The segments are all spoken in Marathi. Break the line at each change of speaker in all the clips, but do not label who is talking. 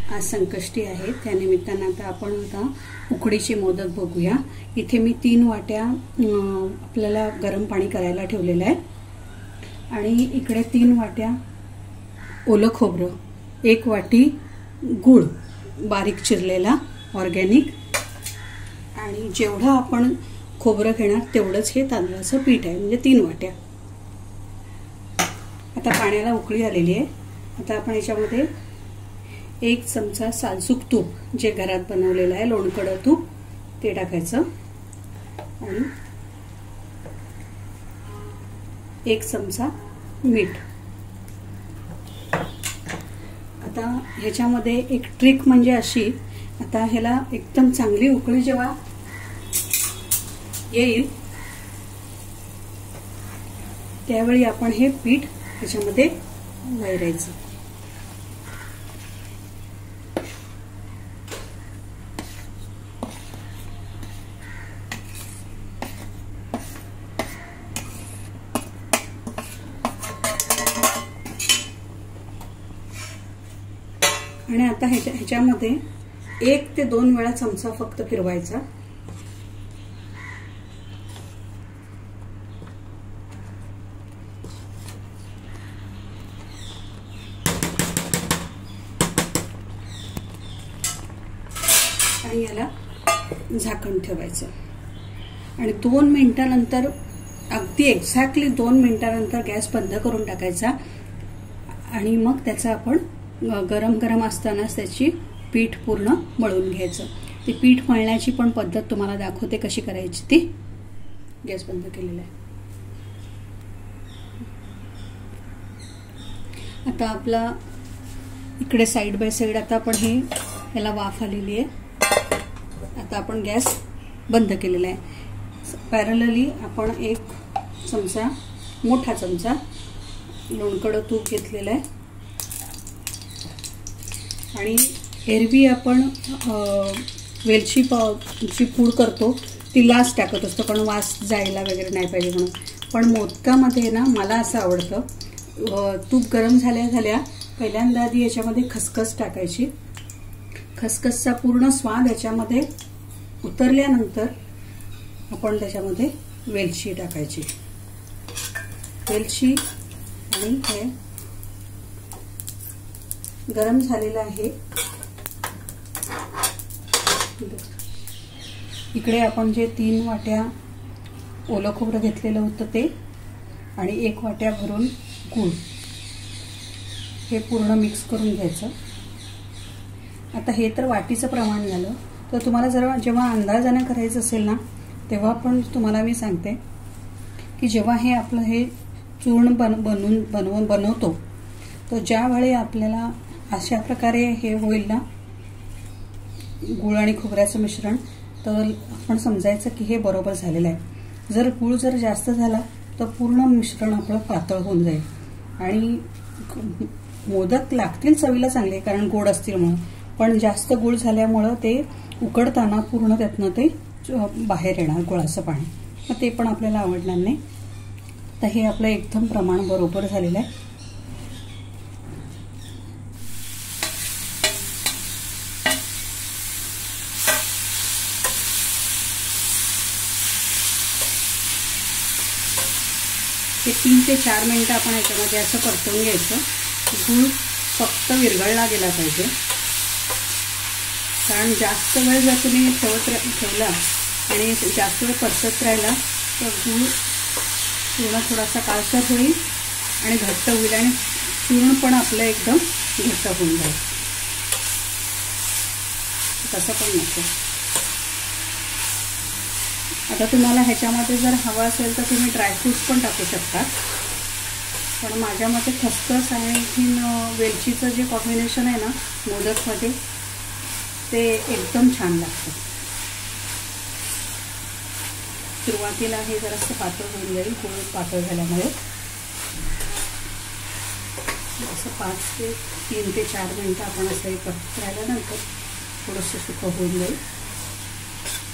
आज संकष्टी आहे, त्यानिमित्तानं आता उकडीचे मोदक बघूया। इथे मी 3 वाट्या आपल्याला गरम पाणी करायला ठेवलेलं आहे आणि इकडे 3 वाट्या ओलं खोबरं, 1 वाटी गूळ बारीक चिरलेला ऑर्गॅनिक आणि जेवढं आपण खोबरं घेणार तेवढंच हे तांदळाचं पीठ आहे, म्हणजे 3 वाट्या। आता पाण्याला उकळी आलेली आहे। आता आपण याच्यामध्ये 1 चमचा साजूक तूप जे घरात बनवलेलं आहे, लोणकड तूप, ते टाकायचं आणि 1 चमचा मीठ। आता ह्याच्यामध्ये एक ट्रिक म्हणजे अशी, आता ह्याला एकदम चांगली उकळी जेव्हा येईल त्यावेळी आपण हे पीठ ह्याच्यामध्ये वैरायचं। आणि आता ह्याच्यामध्ये 1 ते 2 वेळा चमचा फक्त फिरवायचा। आणि याला झाकण ठेवायचं आणि 2 मिनिटांनंतर, अगदी एक्झॅक्टली 2 मिनिटांनंतर गॅस बंद करून टाकायचा आणि मग त्याचा आपण गरम गरम असतानाच त्याची पीठ पूर्ण मळून घ्यायचं। ती पीठ मळण्याची पण पद्धत तुम्हाला दाखवते कशी करायची ती। गॅस बंद केलेला आहे। आता आपला इकडे साइड बाय साइड आता आपण ह्याला वाफ आलेली आहे। आता आपण गॅस बंद केलेला आहे। पॅरलली आपण 1 चमचा, मोठा चमचा लोणकड तूप घेतलेलं आहे आणि एरवी आपण वेलची ची पूड करतो ती लास्ट टाकत असतो, कारण वास जायला वगैरे नाही पाहिजे म्हणून। पण मोदकामध्ये ना मला असं आवडतं, तूप गरम झाल्या झाल्या पहिल्यांदा आधी याच्यामध्ये खसखस टाकायची। खसखसचा पूर्ण स्वाद याच्यामध्ये उतरल्यानंतर आपण त्याच्यामध्ये वेलची टाकायची। वेलची आणि हे गरम झालेलं आहे। इकडे आपण जे 3 वाट्या ओलं खोबरं घेतलेलं होतं ते आणि 1 वाट्या भरून गूळ, हे पूर्ण मिक्स करून घ्यायचं। आता हे तर वाटीचं प्रमाण झालं, तर तुम्हाला जेव्हा अंदाजाने करायचं असेल ना, तेव्हा पण तुम्हाला मी सांगते की जेव्हा हे आपलं हे चूर्ण बनवतो, तर ज्यावेळी आपल्याला अशा प्रकारे हे होईल ना गूळ आणि खोबऱ्याचं मिश्रण, तर आपण समजायचं की हे बरोबर झालेलं आहे। जर गूळ जास्त झाला तर पूर्ण मिश्रण आपलं पातळ होऊन जाईल आणि मोदक लागतील चवीला चांगले, कारण गोड असतील म्हणून। पण जास्त गूळ झाल्यामुळं ते उकडताना पूर्ण त्यातनं ते बाहेर येणार गुळाचं पाणी, मग ते पण आपल्याला आवडणार नाही। तर हे आपलं एकदम प्रमाण बरोबर झालेलं आहे। हे 3 ते 4 मिनिटं आपण याच्यामध्ये असं परतवून घ्यायचं। गूळ फक्त विरघळला गेला पाहिजे, कारण जास्त वेळ जर तुम्ही ठेवला आणि जास्त वेळ परतत राहिला तर गूळ पूर्ण थोडासा काळसर होईल आणि घट्ट होईल आणि चूर्ण पण आपलं एकदम घट्ट होऊन जाईल। तसं पण नको। आता तुम्हाला ह्याच्यामध्ये जर हवा असेल तर तुम्ही ड्रायफ्रूट्स पण टाकू शकता, पण माझ्या मते खसखस आणि वेलचीचं जे कॉम्बिनेशन आहे ना मोदकमध्ये, ते एकदम छान लागतं। सुरुवातीला हे जरासं पातळ होऊन जाईल, गूळ पातळ झाल्यामुळे। असं 3 ते 4 मिनिटं आपण असं परतत राहिल्यानंतर थोडंसं सुकं होऊन जाईल,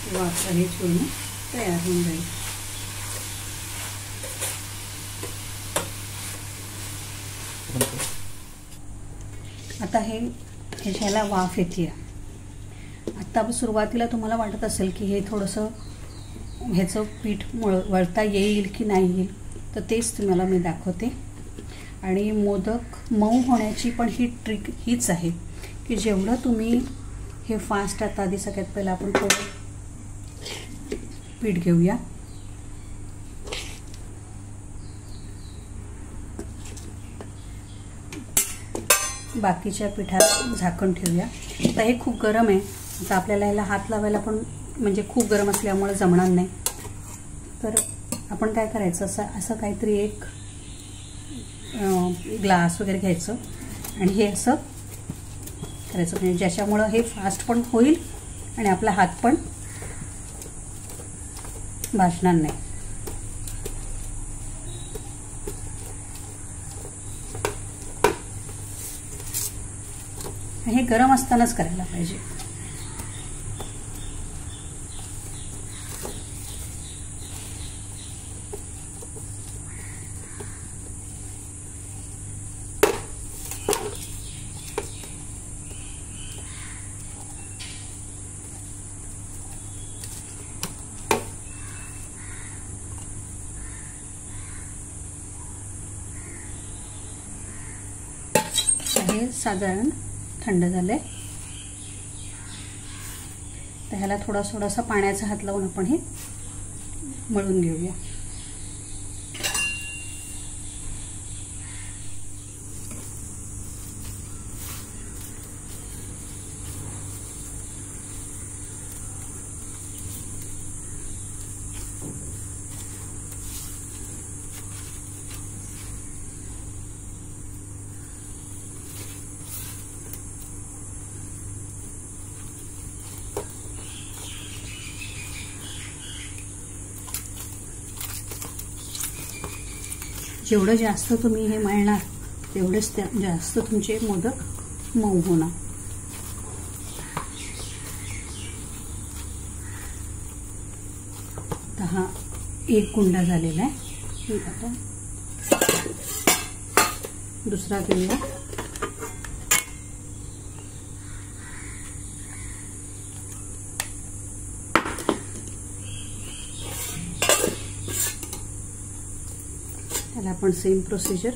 तेव्हा आपलं हे चूर्ण तयार होऊन जाईल। आता हे ह्याच्याला वाफ येते. आत्ता सुरुवातीला तुम्हाला वाटत असेल की हे थोडंसं ह्याचं पीठ वळता येईल की नाही येईल, तर तेच तुम्हाला मी दाखवते. आणि मोदक मऊ होण्याची पण ही ट्रिक हीच आहे की जेवढं तुम्ही हे फास्ट, आता आधी सगळ्यात पहिला आपण थोडं पीठ घेऊया. बाकीच्या पिठात झाकण ठेवूया. आता हे खूप गरम आहे, आता आपल्याला ह्याला हात लावायला पण म्हणजे खूप गरम असल्यामुळे जमणार नाही. तर आपण काय करायचं, असं काहीतरी एक ग्लास वगैरे घ्यायचं आणि हे असं करायचं, म्हणजे ज्याच्यामुळं हे फास्ट पण होईल आणि आपला हात पण भाजणार नाही. हे गरम असतानाच करायला पाहिजे. हे साधारण थंड झाले, तर ह्याला थोडासा पाण्याचा हात लावून आपण हे मळून घेऊया. जेवढं जास्त तुम्ही हे मळणार तेवढेच जास्त तुमचे मोदक मऊ होणार. आता हा एक गुंडा झालेला आहे. आता दुसरा घेऊया. त्याला आपण सेम प्रोसिजर.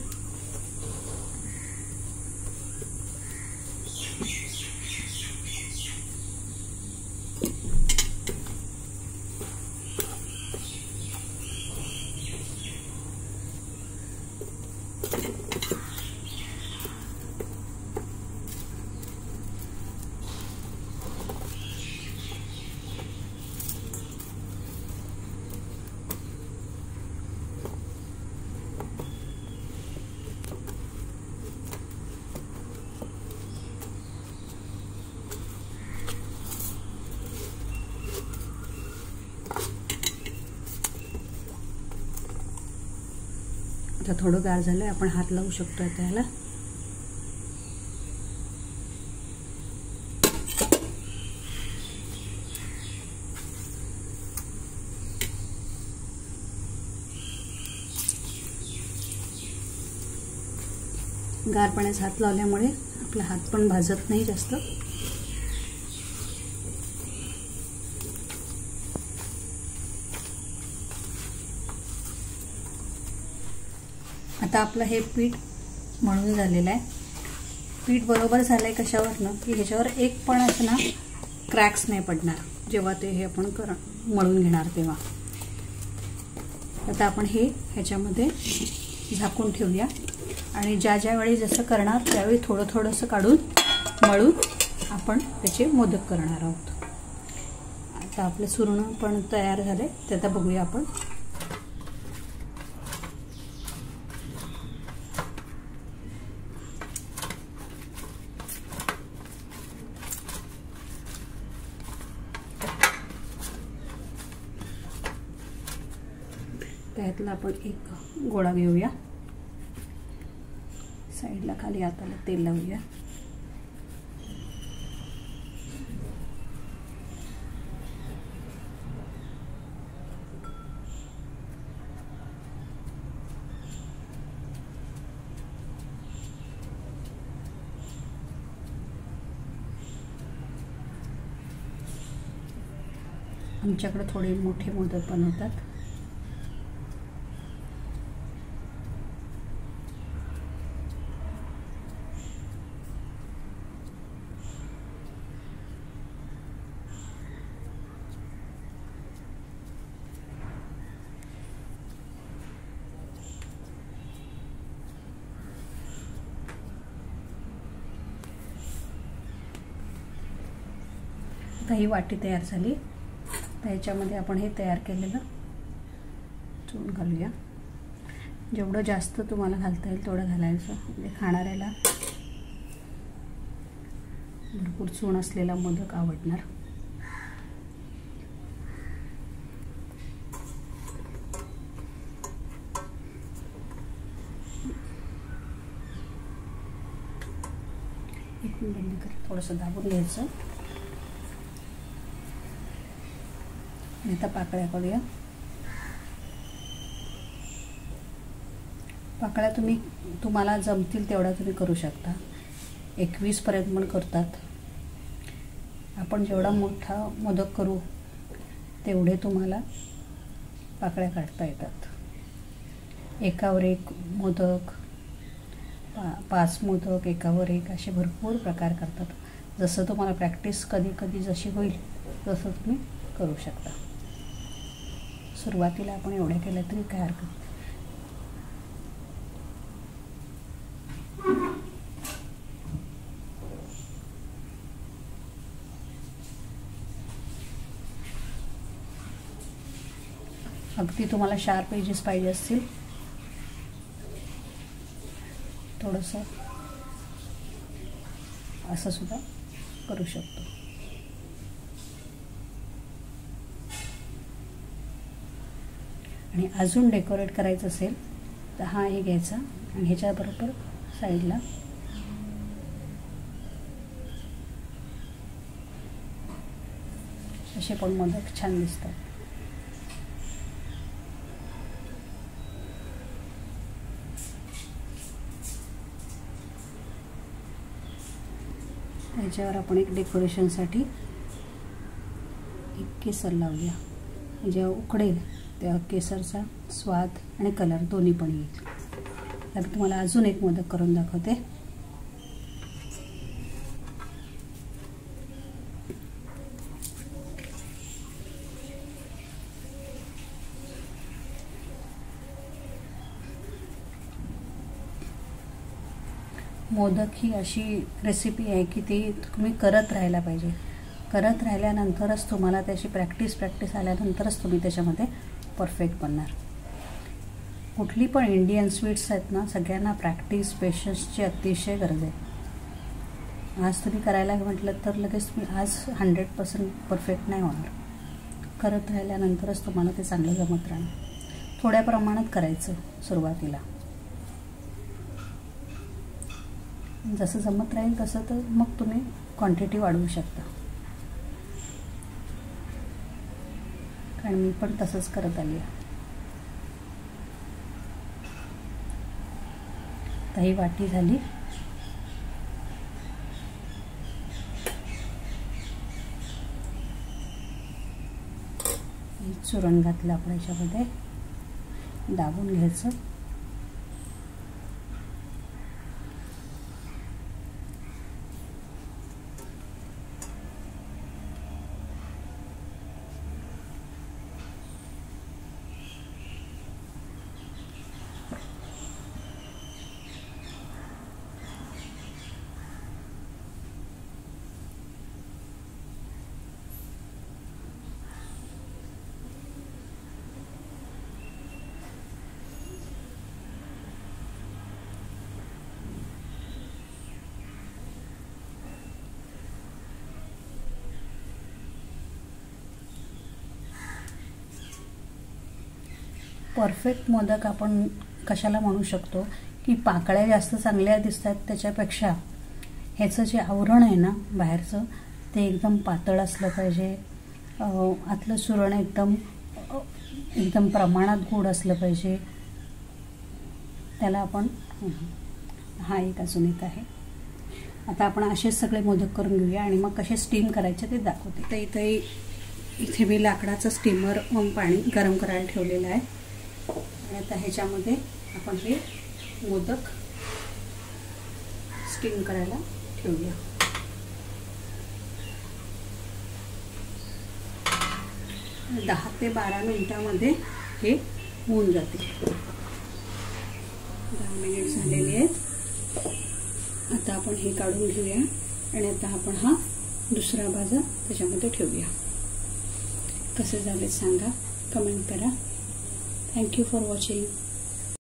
आता थोडं गार झालंय, आपण हात लावू शकतो आता ह्याला. गार पाण्याचा हात लावल्यामुळे आपला हात पण भाजत नाही जास्त. आता आपलं हे पीठ मळून झालेलं आहे. पीठ बरोबर झालंय कशावरनं की ह्याच्यावर एक पण असं ना क्रॅक्स नाही पडणार जेव्हा ते हे आपण मळून घेणार तेव्हा. आता आपण हे ह्याच्यामध्ये झाकून ठेवूया आणि ज्या वेळी जसं करणार त्यावेळी थोडंसं काढून मळून आपण त्याचे मोदक करणार आहोत. आता आपलं सुरण पण तयार झाले, ते आता बघूया आपण. त्यातला आपण एक गोळा घेऊया, साईडला खाली हाताला तेल लावूया. आमच्याकडे थोडे मोठे मोदक बनवतात. आता ही वाटी तयार झाली. तर ह्याच्यामध्ये आपण हे तयार केलेलं चूर्ण घालूया. जेवढं जास्त तुम्हाला घालता येईल तेवढं घालायचं, म्हणजे खाणाऱ्याला भरपूर चूर्ण असलेला मोदक आवडणार. एक मिनिट बंद कर, थोडंसं दाबून घ्यायचं. आता पाकळ्या करूया. पाकळ्या तुम्हाला जमतील तेवढ्या तुम्ही करू शकता. 21 पर्यंत पण करतात. आपण जेवढा मोठा मोदक करू तेवढे तुम्हाला पाकळ्या काढता येतात. एकावर एक मोदक, 5 मोदक एकावर एक, असे भरपूर प्रकार करतात. जसं तुम्हाला प्रॅक्टिस कधी कधी जशी होईल तसं तुम्ही करू शकता. सुरुवातीला आपण एवढ्या केल्या तरी काय हरकत नाही. अगदी तुम्हाला शार्प एजेस पाहिजे असतील थोडंसं असं सुद्धा करू शकतो. आणि अजून डेकोरेट करायचं असेल तर हा हे घ्यायचा आणि ह्याच्याबरोबर साईडला असे पण मोदक छान दिसतात. ह्याच्यावर आपण एक डेकोरेशनसाठी एक केसर लावूया. जेव्हा उकडेल तेव्हा केसरचा स्वाद आणि कलर दोन्ही पण येईल. तर तुम्हाला अजून एक मोदक करून दाखवते. मोदक ही अशी रेसिपी आहे की ती तुम्ही करत राहायला पाहिजे. करत राहिल्यानंतरच तुम्हाला त्याची प्रॅक्टिस आल्यानंतरच तुम्ही त्याच्यामध्ये परफेक्ट बनणार. कुठली पण इंडियन स्वीट्स आहेत ना, सगळ्यांना प्रॅक्टिस पेशन्सची अतिशय गरज आहे. आज तुम्ही करायला म्हटलं तर लगेच तुम्ही आज 100% परफेक्ट नाही होणार. करत राहिल्यानंतरच तुम्हाला ते चांगलं जमत राहणार. थोड्या प्रमाणात करायचं सुरुवातीला. जसं जमत राहील तसं तर मग तुम्ही क्वांटिटी वाढवू शकता. कारण मी पण तसंच करत आली आहे. तर ही वाटी झाली. चुरण घातलं आपण याच्यामध्ये, दाबून घ्यायचं. परफेक्ट मोदक आपण कशाला म्हणू शकतो की पाकळ्या जास्त चांगल्या दिसतात त्याच्यापेक्षा ह्याचं जे आवरण आहे ना बाहेरचं ते एकदम पातळ असलं पाहिजे. आतलं चुरण एकदम प्रमाणात गोड असलं पाहिजे. त्याला आपण हा एक अजून एक आहे. आता आपण असेच सगळे मोदक करून घेऊया आणि मग कसे स्टीम करायचे ते दाखवते. तर इथे इथे मी लाकडाचं स्टीमर पाणी गरम करायला ठेवलेलं आहे आणि आता ह्याच्यामध्ये आपण हे मोदक स्टीम करायला ठेवूया. 10 ते 12 मिनिटांमध्ये हे होऊन जाते. 10 मिनिट झालेले आहेत. आता आपण हे काढून घेऊया आणि आता आपण हा दुसरा भाजा त्याच्यामध्ये ठेवूया. कसे झाले सांगा, कमेंट करा. Thank you for watching.